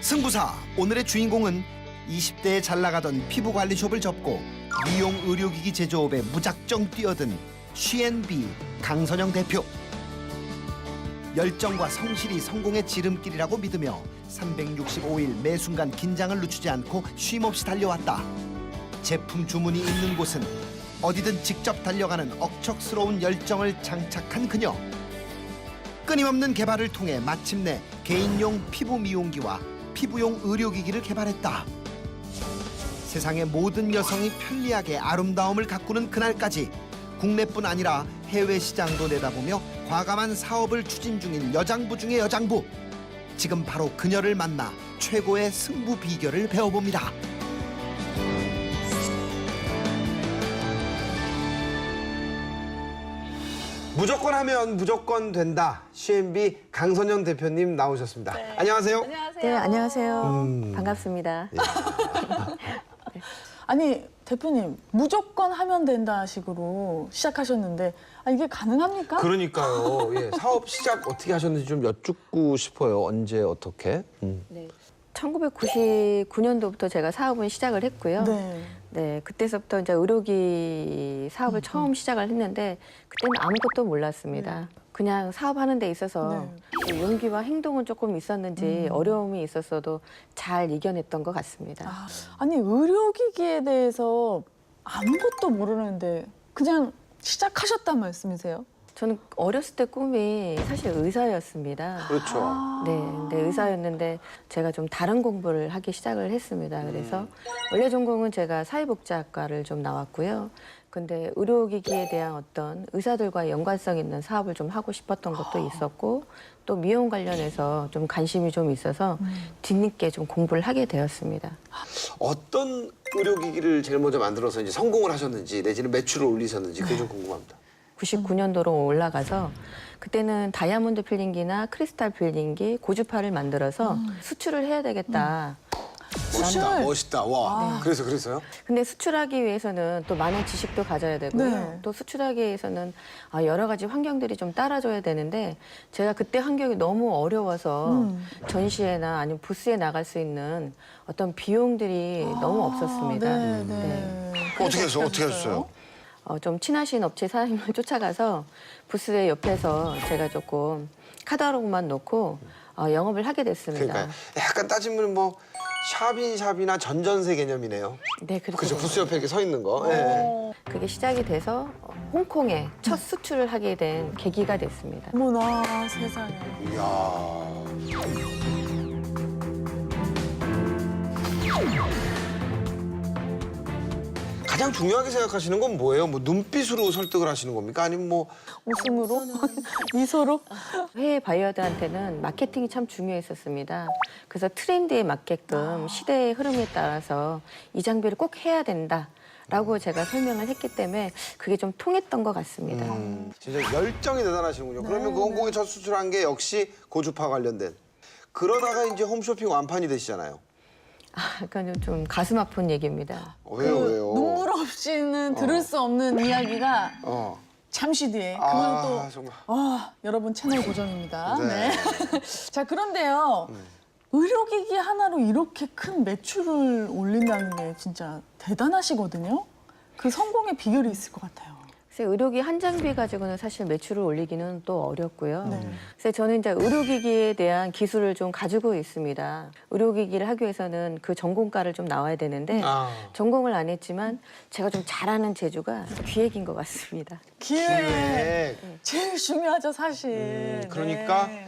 승부사 오늘의 주인공은 20대에 잘 나가던 피부관리숍을 접고 미용 의료기기 제조업에 무작정 뛰어든 G&B 강선영 대표. 열정과 성실이 성공의 지름길이라고 믿으며 365일 매 순간 긴장을 늦추지 않고 쉼없이 달려왔다. 제품 주문이 있는 곳은 어디든 직접 달려가는 억척스러운 열정을 장착한 그녀. 끊임없는 개발을 통해 마침내 개인용 피부 미용기와 피부용 의료기기를 개발했다. 세상의 모든 여성이 편리하게 아름다움을 가꾸는 그날까지 국내뿐 아니라 해외 시장도 내다보며 과감한 사업을 추진 중인 여장부 중의 여장부. 지금 바로 그녀를 만나 최고의 승부 비결을 배워봅니다. 무조건 하면 무조건 된다. G&B 강선영 대표님 나오셨습니다. 네. 안녕하세요. 안녕하세요. 네, 안녕하세요. 반갑습니다. 아니, 대표님, 무조건 하면 된다 식으로 시작하셨는데 이게 가능합니까? 그러니까요. 예, 사업 시작 어떻게 하셨는지 좀 여쭙고 싶어요. 언제 어떻게? 네. 1999년도부터 제가 사업을 시작을 했고요. 네. 네, 그때서부터 이제 의료기 사업을 처음 시작을 했는데 그때는 아무것도 몰랐습니다. 그냥 사업하는 데 있어서 용기와 행동은 조금 있었는지 어려움이 있었어도 잘 이겨냈던 것 같습니다. 아니, 의료기기에 대해서 아무것도 모르는데 그냥 시작하셨단 말씀이세요? 저는 어렸을 때 꿈이 사실 의사였습니다. 그렇죠. 네, 근데 의사였는데 제가 좀 다른 공부를 하기 시작을 했습니다. 그래서 원래 전공은 제가 사회복지학과를 좀 나왔고요. 근데 의료기기에 대한 어떤 의사들과 연관성 있는 사업을 좀 하고 싶었던 것도 있었고 또 미용 관련해서 좀 관심이 좀 있어서 뒤늦게 좀 공부를 하게 되었습니다. 어떤 의료기기를 제일 먼저 만들어서 이제 성공을 하셨는지 내지는 매출을 올리셨는지 그게 좀 궁금합니다. 99년도로 올라가서 그때는 다이아몬드 필링기나 크리스탈 필링기, 고주파를 만들어서 수출을 해야 되겠다. 멋있다, 멋있다. 와. 그래서요? 근데 수출하기 위해서는 또 많은 지식도 가져야 되고요. 네. 또 수출하기 위해서는 여러 가지 환경들이 좀 따라줘야 되는데 제가 그때 환경이 너무 어려워서 전시회나 아니면 부스에 나갈 수 있는 어떤 비용들이 너무 없었습니다. 네. 어떻게 했어요? 좀 친하신 업체 사장님을 쫓아가서 부스의 옆에서 제가 조금 카탈로그만 놓고 영업을 하게 됐습니다. 그러니까 약간 따지면 뭐 샵인샵이나 전전세 개념이네요. 네, 그렇게 그렇죠. 됐어요. 부스 옆에 이렇게 서 있는 거. 예. 그게 시작이 돼서 홍콩에 첫 수출을 하게 된 계기가 됐습니다. 어머나, 세상에. 이야. 가장 중요하게 생각하시는 건 뭐예요? 뭐 눈빛으로 설득을 하시는 겁니까? 아니면 뭐 웃음으로? 미소로? 해외 바이어들한테는 마케팅이 참 중요했었습니다. 그래서 트렌드에 맞게끔 시대의 흐름에 따라서 이 장비를 꼭 해야 된다라고 제가 설명을 했기 때문에 그게 좀 통했던 것 같습니다. 진짜 열정이 대단하시는군요. 그러면 그 홍콩에 첫 수출한 게 역시 고주파 관련된. 그러다가 이제 홈쇼핑 완판이 되시잖아요. 그러니까 좀 가슴 아픈 얘기입니다. 왜요? 눈물 없이는 들을 수 없는 이야기가 잠시 뒤에. 그건 또 정말. 여러분 채널 고정입니다. 네. 자, 그런데요. 의료기기 하나로 이렇게 큰 매출을 올린다는 게 진짜 대단하시거든요. 그 성공의 비결이 있을 것 같아요. 그래서 의료기 한 장비 가지고는 사실 매출을 올리기는 또 어렵고요. 그래서 저는 이제 의료기기에 대한 기술을 좀 가지고 있습니다. 의료기기를 하기 위해서는 그 전공과를 좀 나와야 되는데 전공을 안 했지만 제가 좀 잘하는 재주가 기획인 것 같습니다. 기획. 제일 중요하죠, 사실. 그러니까 네.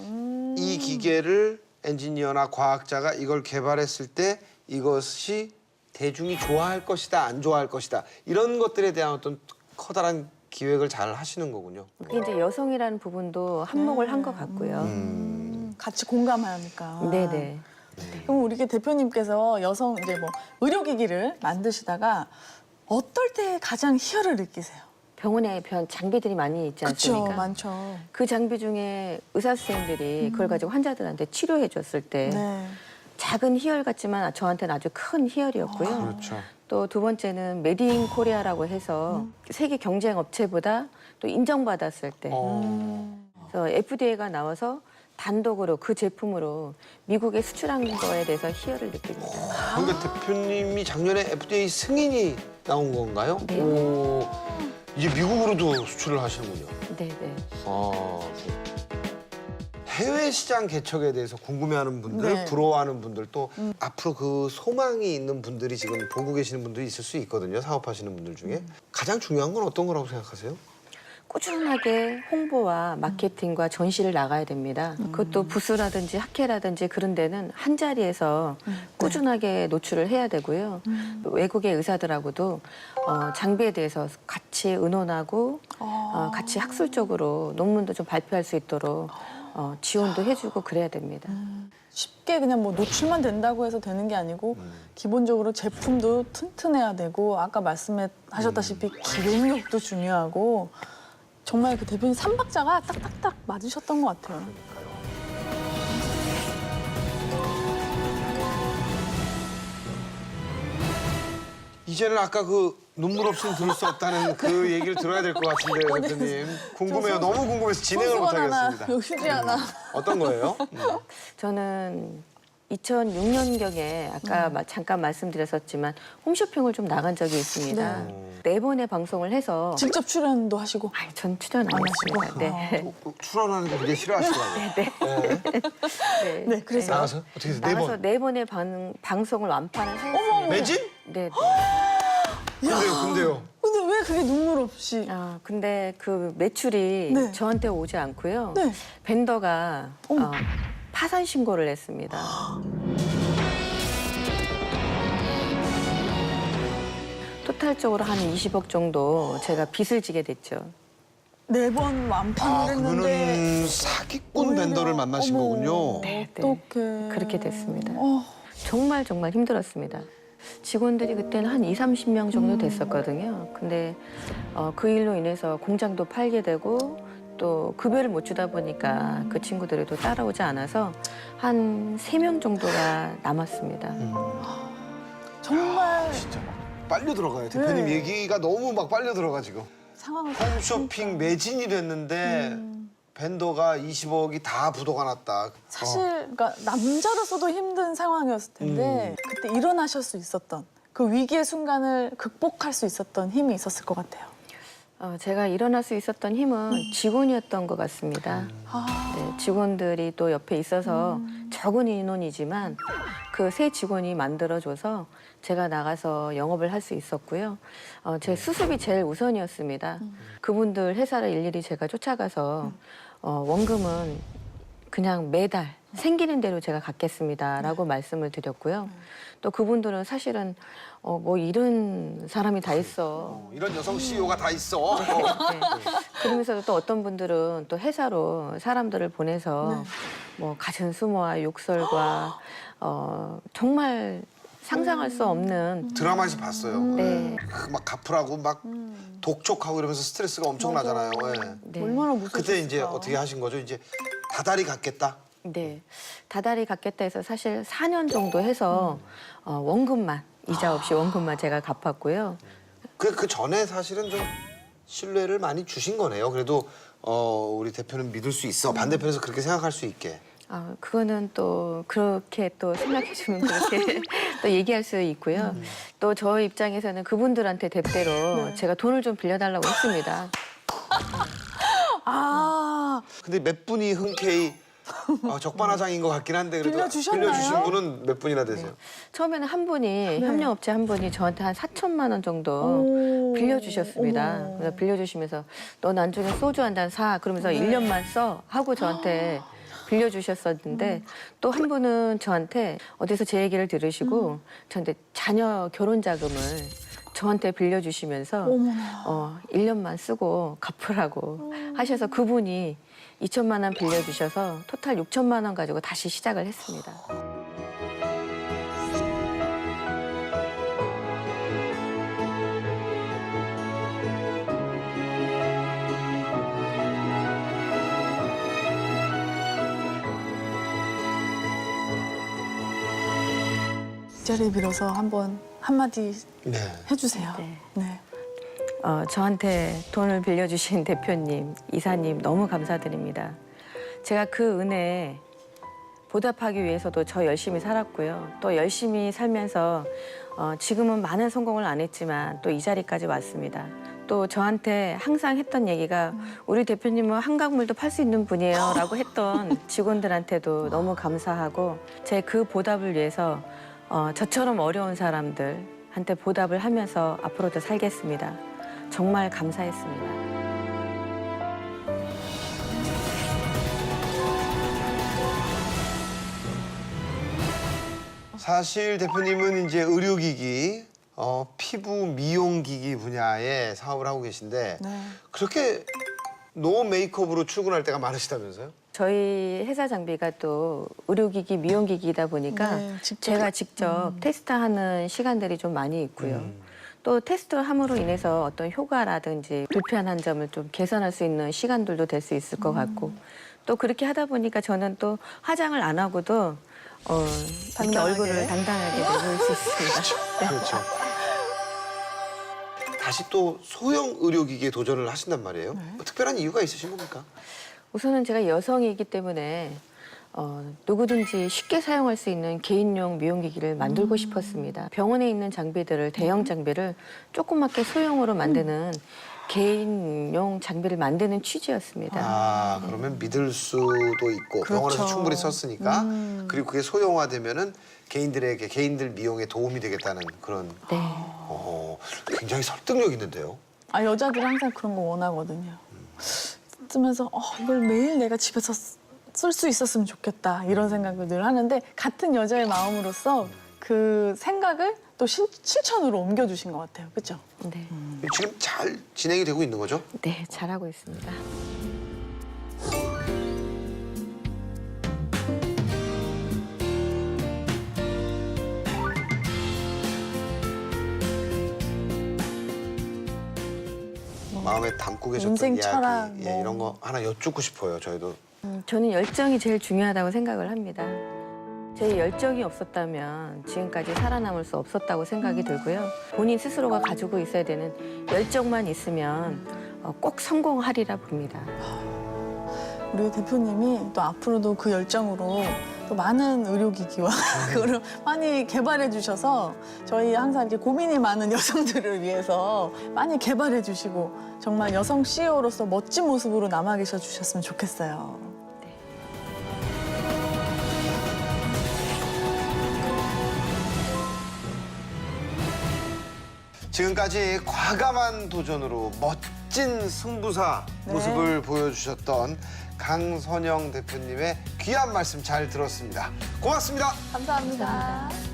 이 기계를 엔지니어나 과학자가 이걸 개발했을 때 이것이 대중이 좋아할 것이다, 안 좋아할 것이다. 이런 것들에 대한 어떤 커다란 기획을 잘 하시는 거군요. 그게 이제 여성이라는 부분도 한몫을 한 것 같고요. 같이 공감하니까. 네네. 그럼 우리 대표님께서 여성 이제 뭐 의료기기를 만드시다가 어떨 때 가장 희열을 느끼세요? 병원에 장비들이 많이 있지 그렇죠, 않습니까? 많죠. 그 장비 중에 의사 선생님들이 그걸 가지고 환자들한테 치료해 줬을 때 네. 작은 희열 같지만 저한테는 아주 큰 희열이었고요. 그렇죠. 또 두 번째는 메드 인 코리아라고 해서 세계 경쟁 업체보다 또 인정받았을 때 그래서 FDA가 나와서 단독으로 그 제품으로 미국에 수출한 거에 대해서 희열을 느낍니다. 그러니까 대표님이 작년에 FDA 승인이 나온 건가요? 네. 오, 이제 미국으로도 수출을 하시는군요. 네네. 아, 해외 시장 개척에 대해서 궁금해하는 분들, 네. 부러워하는 분들 또 앞으로 그 소망이 있는 분들이 지금 보고 계시는 분들이 있을 수 있거든요. 사업하시는 분들 중에 가장 중요한 건 어떤 거라고 생각하세요? 꾸준하게 홍보와 마케팅과 전시를 나가야 됩니다. 그것도 부스라든지 학회라든지 그런 데는 한 자리에서 꾸준하게 노출을 해야 되고요. 외국의 의사들하고도 장비에 대해서 같이 의논하고 같이 학술적으로 논문도 좀 발표할 수 있도록 지원도 해주고 그래야 됩니다. 쉽게 그냥 뭐 노출만 된다고 해서 되는 게 아니고 기본적으로 제품도 튼튼해야 되고 아까 말씀하셨다시피 기록력도 중요하고 정말 그 대표님 삼박자가 딱딱딱 맞으셨던 것 같아요. 이제는 아까 그 눈물 없이는 들을 수 없다는 그 얘기를 들어야 될 것 같은데요, 대표님. 궁금해요. 너무 궁금해서 진행을 못 소스건 하나, 하겠습니다. 휴지 하나. 어떤 거예요? 저는 2006년경에 아까 잠깐 말씀드렸었지만 홈쇼핑을 좀 나간 적이 있습니다. 네 번의 방송을 해서 직접 출연도 하시고. 아니, 전 출연 안 했습니다. 네. 출연하는 거 되게 싫어하시더라고요. 네. 네, 그래서 나가서? 어떻게 해서? 네 나가서 번? 네 번의 방송을 완판을 했습니다. 매진? 네. 네. 근데요. 근데 왜 그게 눈물 없이? 근데 그 매출이 네. 저한테 오지 않고요. 네. 벤더가 파산 신고를 했습니다. 토탈적으로 한 20억 정도 제가 빚을 지게 됐죠. 네 번 완판을 했는데. 그러면은 사기꾼 오히려- 벤더를 만나신 어머, 거군요. 네. 어떡해. 그렇게 됐습니다. 어, 정말 힘들었습니다. 직원들이 그때는 한 2, 30명 정도 됐었거든요. 근데 그 일로 인해서 공장도 팔게 되고 또 급여를 못 주다 보니까 그 친구들이 또 따라오지 않아서 한 3명 정도가 남았습니다. 정말 진짜 막 빨려 들어가요. 대표님 네. 얘기가 너무 막 빨려 들어가 지금. 상황을 홈쇼핑 매진이 됐는데 벤더가 20억이 다 부도가 났다. 사실 그러니까 남자로서도 힘든 상황이었을 텐데 그때 일어나실 수 있었던 그 위기의 순간을 극복할 수 있었던 힘이 있었을 것 같아요. 제가 일어날 수 있었던 힘은 직원이었던 것 같습니다. 네, 직원들이 또 옆에 있어서 적은 인원이지만 그 새 직원이 만들어줘서 제가 나가서 영업을 할 수 있었고요. 제 수습이 제일 우선이었습니다. 그분들 회사를 일일이 제가 쫓아가서 원금은 그냥 매달 생기는 대로 제가 갚겠습니다라고 말씀을 드렸고요. 또 그분들은 사실은 뭐 이런 사람이 다 있어. 이런 여성 CEO가 다 있어. 네. 그러면서도 또 어떤 분들은 또 회사로 사람들을 보내서 뭐 갖은 수모와 욕설과 정말 상상할 수 없는 드라마에서 봤어요. 네. 막 갚으라고 막 독촉하고 이러면서 스트레스가 엄청나잖아요. 예. 네. 얼마나 무서웠을까. 그때 이제 어떻게 하신 거죠? 이제 다달이 갖겠다. 네. 다달이 갖겠다 해서 사실 4년 정도 해서 원금만 이자 없이 원금만 제가 갚았고요. 그 전에 사실은 좀 신뢰를 많이 주신 거네요. 그래도 우리 대표는 믿을 수 있어. 반대편에서 그렇게 생각할 수 있게. 그거는 또 그렇게 또 생각해주면 그렇게 또 얘기할 수 있고요. 또 저 입장에서는 그분들한테 대대로 제가 돈을 좀 빌려달라고 했습니다. 근데 몇 분이 흔쾌히 적반하장인 것 같긴 한데 그래도 빌려주셨나요? 빌려주신 분은 몇 분이나 되세요? 처음에는 한 분이 협력업체 한 분이 저한테 한 4천만 원 정도 오. 빌려주셨습니다. 어머. 그래서 빌려주시면서 너 나중에 소주 한 잔 사. 그러면서 1년만 써 하고 저한테 빌려주셨었는데 또 한 분은 저한테 어디서 제 얘기를 들으시고 저한테 자녀 결혼 자금을 저한테 빌려주시면서 1년만 쓰고 갚으라고 하셔서 그분이 2천만 원 빌려주셔서 토탈 6천만 원 가지고 다시 시작을 했습니다. 이 자리에 빌어서 한번 한마디 네. 해주세요. 네. 네. 저한테 돈을 빌려주신 대표님, 이사님 너무 감사드립니다. 제가 그 은혜에 보답하기 위해서도 저 열심히 살았고요. 또 열심히 살면서 지금은 많은 성공을 안 했지만 또 이 자리까지 왔습니다. 또 저한테 항상 했던 얘기가 우리 대표님은 한강물도 팔 수 있는 분이에요 라고 했던 직원들한테도 너무 감사하고 제 그 보답을 위해서 저처럼 어려운 사람들한테 보답을 하면서 앞으로도 살겠습니다. 정말 감사했습니다. 사실 대표님은 이제 의료기기, 피부 미용기기 분야에 사업을 하고 계신데 네. 그렇게 노 메이크업으로 출근할 때가 많으시다면서요? 저희 회사 장비가 또 의료기기, 미용기기이다 보니까 네, 직접. 제가 직접 테스트하는 시간들이 좀 많이 있고요. 또 테스트함으로 인해서 어떤 효과라든지 불편한 점을 좀 개선할 수 있는 시간들도 될 수 있을 것 같고 또 그렇게 하다 보니까 저는 또 화장을 안 하고도 이렇게 당당하게. 얼굴을 당당하게 내보일 수 있습니다. 네. 그렇죠. 다시 또 소형 의료기기에 도전을 하신단 말이에요. 뭐 특별한 이유가 있으신 겁니까? 우선은 제가 여성이기 때문에 누구든지 쉽게 사용할 수 있는 개인용 미용기기를 만들고 싶었습니다. 병원에 있는 장비들을 대형 장비를 조그맣게 소형으로 만드는 개인용 장비를 만드는 취지였습니다. 아, 그러면 믿을 수도 있고 병원에서 그렇죠. 충분히 썼으니까 그리고 그게 소형화되면은 개인들 미용에 도움이 되겠다는 그런 네. 굉장히 설득력 있는데요. 아 여자들이 항상 그런 거 원하거든요. 쓰면서 이걸 매일 내가 집에서 쓸 수 있었으면 좋겠다 이런 생각을 늘 하는데 같은 여자의 마음으로서 그 생각을 또 실천으로 옮겨주신 것 같아요. 그렇죠? 네. 지금 잘 진행이 되고 있는 거죠? 네, 잘하고 있습니다. 마음에 담고 계셨던 인생 이야기 철학, 뭐. 이런 거 하나 여쭙고 싶어요. 저희도. 저는 열정이 제일 중요하다고 생각을 합니다. 제 열정이 없었다면 지금까지 살아남을 수 없었다고 생각이 들고요. 본인 스스로가 가지고 있어야 되는 열정만 있으면 꼭 성공하리라 봅니다. 우리 대표님이 또 앞으로도 그 열정으로 또 많은 의료기기와 그거를 많이 개발해 주셔서 저희 항상 이렇게 고민이 많은 여성들을 위해서 많이 개발해 주시고 정말 여성 CEO로서 멋진 모습으로 남아 계셔 주셨으면 좋겠어요. 지금까지 과감한 도전으로 멋진 승부사 네. 모습을 보여주셨던 강선영 대표님의 귀한 말씀 잘 들었습니다. 고맙습니다. 감사합니다.